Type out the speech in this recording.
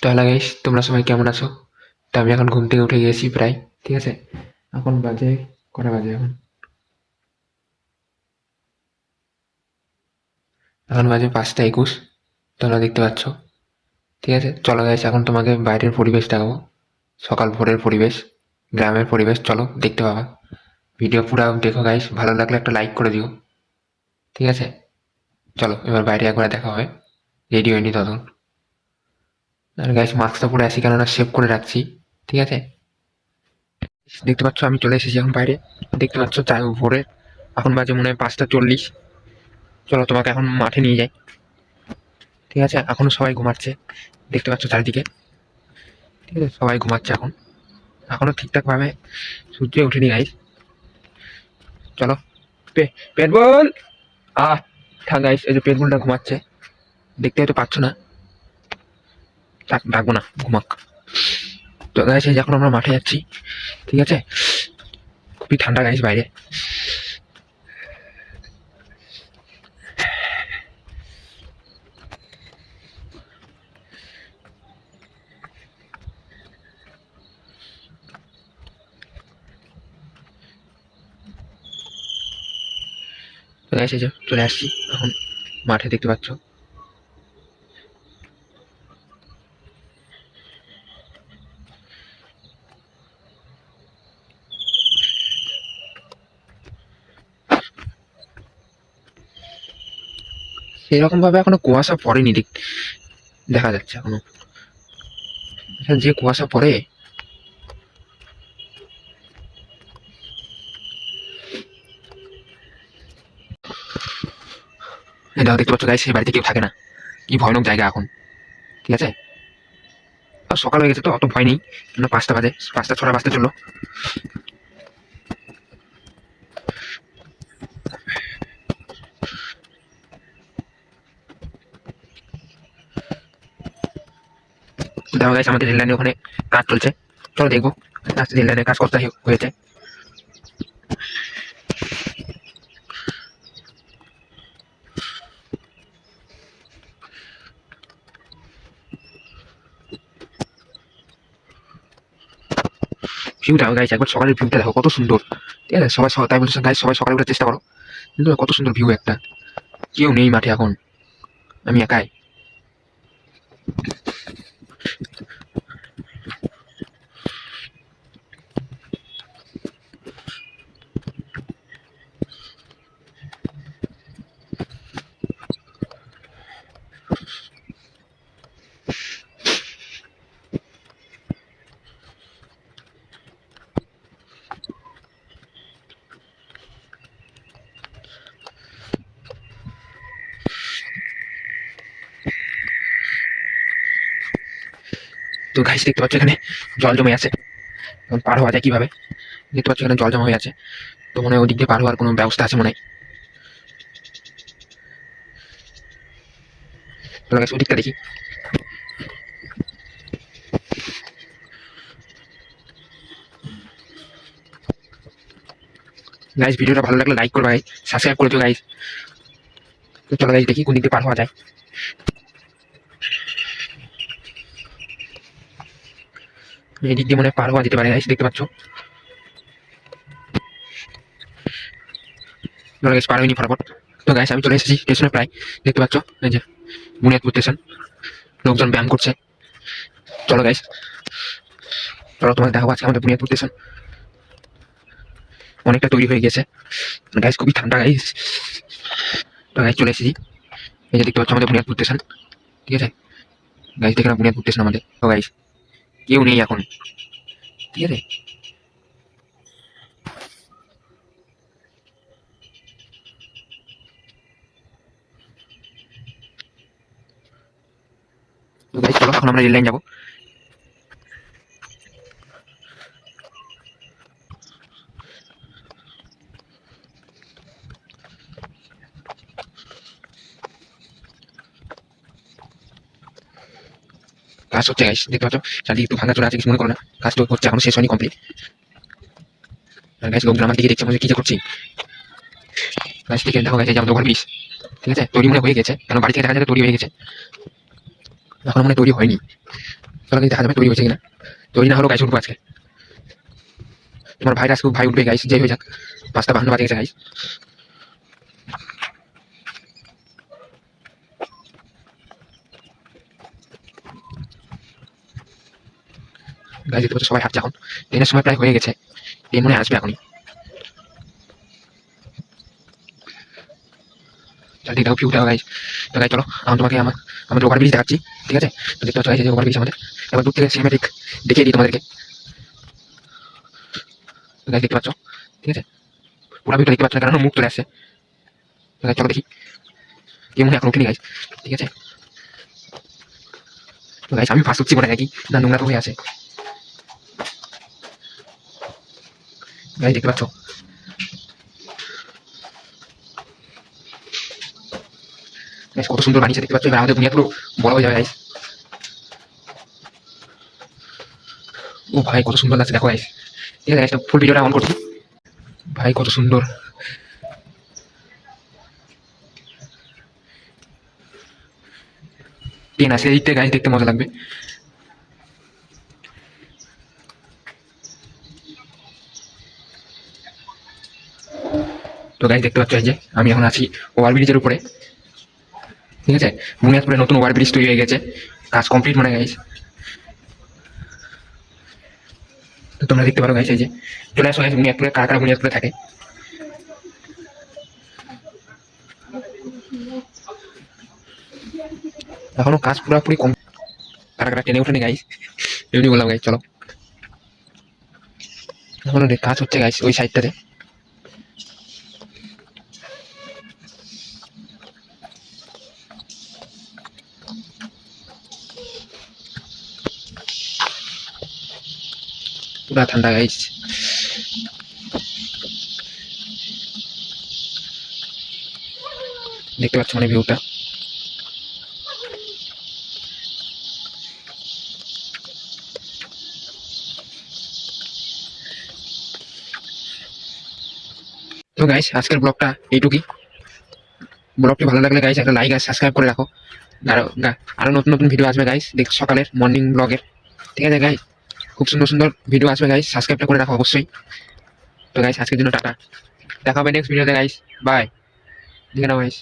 তো hello guys, তোমরা সবাই কেমন আছো? তো আমি এখন ঘুম থেকে উঠে গেছি প্রায়। ঠিক আছে, এখন বাজে কটা বাজে? এখন বাজে 5টা 21। তোমরা দেখতে পাচ্ছ। ঠিক আছে, চলো গাইস, এখন তোমাকে বাইরের পরিবেশ দেখাবো। সকাল ভোরের পরিবেশ, গ্রামের পরিবেশ। চলো দেখতে পাবা। ভিডিও পুরো দেখো গাইস, ভালো লাগলে একটা লাইক করে দিও। ঠিক আছে, চলো এবার বাইরে একবার দেখা হবে। রেডি হয়নি তখন। আর গাইস, মাস্কটা পরে আসি কেননা সেভ করে রাখছি। ঠিক আছে, দেখতে পাচ্ছ আমি চলে এসেছি এখন বাইরে। দেখতে পাচ্ছ তাই ভোরে এখন বাজে মনে হয় 5টা 40। চলো তোমাকে এখন মাঠে নিয়ে যাই। ঠিক আছে, এখনো সবাই ঘুমাচ্ছে। দেখতে পাচ্ছ চারিদিকে। ঠিক আছে, সবাই ঘুমাচ্ছে এখন। এখনো ঠিকঠাক ভাবে সূর্য ওঠেনি গাইস। চলো পেট বল। থাক গাইস, এই যে পেট বলটা ঘুমাচ্ছে। দেখতে হয়তো পাচ্ছ না। থাক, ডাকবো না, ঘুমাক। তো গাইস, এই যে এখন আমরা মাঠে যাচ্ছি। ঠিক আছে, খুবই ঠান্ডা গাইস বাইরে। তো গাইস, এই যে চলে আসছি এখন মাঠে, দেখতে পাচ্ছ। সেরকম ভাবে এখনো কুয়াশা পড়েনি, দেখা যাচ্ছে এখনো। যে কুয়াশা পড়ে। দেখো, দেখতে পাচ্ছ গাইস, সেই বাড়িতে কেউ থাকে না। কি ভয়ানক জায়গা এখন। ঠিক আছে, আর সকাল হয়ে গেছে তো অত ভয় নেই। 5টা বাজে, 5টা 6টা বাজতে চললো। দেখো গাইস, আমাদের রেল লাইনের ওখানে কাজ চলছে। চলো দেখবো আজকে রেল লাইনের কাজ কতটা হয়েছে। ভিউটা গাইস, একবার সকালের ভিউটা দেখো কত সুন্দর। ঠিক আছে, সবাই তাই বলছে গাইস, সবাই সকালে উঠার চেষ্টা করো। কিন্তু কত সুন্দর ভিউ একটা। কেউ নেই মাঠে এখন, আমি একাই। তো গাইস, দেখতে পাচ্ছ এখানে জল জমে আছে। এখন পার হওয়া যায় কিভাবে? দেখতে পাচ্ছ এখানে জল জমা হয়ে আছে। তো মনে হয় ওদিক দিয়ে পার হওয়ার কোনো ব্যবস্থা আছে মনে হয়। চলো গাইস, ওদিকটা দেখি। গাইস, ভিডিওটা ভালো লাগলে লাইক করবে গাইস, সাবস্ক্রাইব করে দিও গাইস। তো চলো গাইস, দেখি কোন দিক দিয়ে পার হওয়া যায়। এই দিক দিয়ে মনে হয় পার হওয়া যেতে পারে গাইস, দেখতে পাচ্ছ। চলো গাইস, পার হয়নি ফটাফট। তো গাইস, আমি চলে এসেছি স্টেশনে প্রায়। দেখতে পাচ্ছ এই যে বুনিয়াদপুর স্টেশন। লোকজন ব্যায়াম করছে। চলো গাইস, চলো তোমাকে দেখাবো আজকে আমাদের বুনিয়াদপুর স্টেশন অনেকটা তৈরি হয়ে গেছে গাইস, খুবই ঠান্ডা গাইস। তো গাইস, চলে এসেছি। এই যে দেখতে পাচ্ছ আমাদের বুনিয়াদপুর স্টেশন। ঠিক আছে গাইস, দেখে না বুনিয়াদপুর স্টেশন আমাদের। তো গাইস, কেউ নেই এখন। ঠিক আছে, তো গাইস চলো এখন আমরা রেল লাইন যাবো। কাজ হচ্ছে গাইস, দেখতে পাচ্ছ। চারদিকে একটু ভাঙা চলে আছে, কিছু মনে করো না। কাজ তো হচ্ছে, এখন শেষ হয়নি কমপ্লিট। আর গাইস, লোকজন আমার দিকে দেখছে, মনে কি যে করছি। গাইস, থেকে দেখো গাইস, এই যে আমাদের ওভারব্রিজ। ঠিক আছে, তৈরি মনে হয়ে গেছে, কারণ বাড়ি থেকে দেখা যাচ্ছে তৈরি হয়ে গেছে। এখন মনে তৈরি হয়নি। চলো দেখা যাবে তৈরি হয়েছে কিনা। তৈরি না হলো গাইস উঠবো আজকে। তোমার ভাইরা আজকে ভাই উঠবে গাইস, যেই হয়ে যাক। 5:52 বাজে গেছে গাইস। গাইস দেখতে পাচ্ছ সবাই হাঁটছে এখন। ট্রেনের সময় প্রায় হয়ে গেছে, ট্রেন মনে হয় আসবে এখনই। জলদি দাও ফিউ দাও গাইস। তো গাইস চলো এখন তোমাকে আমাদের ওভারব্রিজ দেখাচ্ছি, ঠিক আছে? তো দেখতে পাচ্ছ গাইস এই যে ওভারব্রিজ আমাদের। এবার দূর থেকে সিনেমেটিক দেখিয়ে দিই তোমাদেরকে। গাইস দেখতে পাচ্ছ, ঠিক আছে? পুরো ভিউটা দেখতে পাচ্ছ না কারণ মুখ চলে আসছে। তো গাইস চলো দেখি, কেউ মনে হয় এখন উঠেনি গাইস, ঠিক আছে? তো গাইস আমি ফার্স্ট উঠছি মনে হয় নাকি না নোংরা তো হয়ে আছে। গাইস দেখতে পাচ্ছ, গাইস কত সুন্দর বানিয়েছে দেখতে পাচ্ছ। এবার আমাদের দুনিয়া পুরো বড় হয়ে যাবে গাইস। ও ভাই কত সুন্দর লাগছে দেখো গাইস, ঠিক আছে? গাইস ফুল ভিডিওটা অন করছি। ভাই কত সুন্দর, ট্রেন আসে দিকতে গাইস, দেখতে মজা লাগবে। তো গাইস দেখতে পাচ্ছ এই যে আমি এখন আছি ওভারব্রিজের উপরে, ঠিক আছে? বুনিয়াদপুরে নতুন ওভারব্রিজ তৈরি হয়ে গেছে, কাজ কমপ্লিট মানে গাইস। তো তোমরা দেখতে পারো গাইস এই যে চলে আসো গাইস বুনিয়াদপুরে, কারা কারা বুনিয়াদপুরে থাকে। এখনো কাজ পুরোপুরি কম, কারা কারা ট্রেনে ওঠেনি গাইস এমনি বললাম গাইস। চলো এখনো কাজ হচ্ছে গাইস ওই সাইডটাতে। পুরা ঠান্ডা গাইস, দেখতে পাচ্ছ মানে ভিউটা। তো গাইস আজকের ব্লগটা এইটুকুই। ব্লগটি ভালো লাগলে গাইস একটা লাইক আর সাবস্ক্রাইব করে রাখো। আরো আরো নতুন নতুন ভিডিও আসবে গাইস, দেখ সকালের মর্নিং ব্লগের, ঠিক আছে গাইস? খুব সুন্দর সুন্দর ভিডিও আসবে গাইস, সাবস্ক্রাইবটা করে রাখো অবশ্যই। তো গাইস আজকের জন্য টাটা, দেখা হবে নেক্সট ভিডিওতে গাইস, বাই। দেখে নাও গাইস।